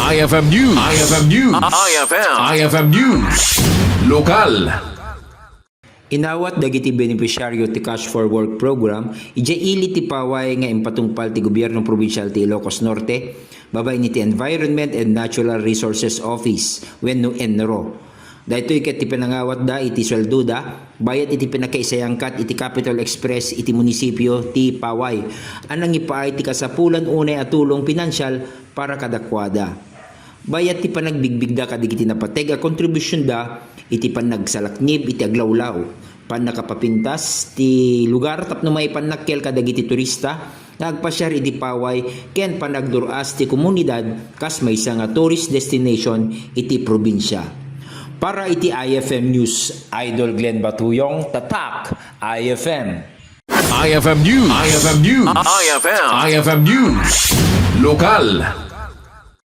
IFM News. IFM News. IFM News. Lokal. Inawat dagiti beneficiaryo ti Cash for Work program, ija ili ti paway nga impatungpal ti gobyerno probinsyal ti Ilocos Norte, babay ni ti Environment and Natural Resources Office, wenno ENRO. Dahito ikat ti pinangawat da iti swelduda, bayat iti pinakaisayangkat iti Capital Express iti munisipyo ti Paway. Anang ipaay ti kasapulan unay at tulong pinansyal para kadakwada. Bayat ti panagbigbigda kadigiti napateg a kontribusyon da iti panagsalaknib iti aglawlaw. Panakapapintas ti lugar tapno may panakkel kadagiti turista nagpasyar iti Paway ken panagduras ti komunidad kas maysa nga tourist destination iti probinsya. Para iti IFM News, Idol Glenn Batuyong, Tatak, IFM. IFM News. IFM News. IFM News. Lokal.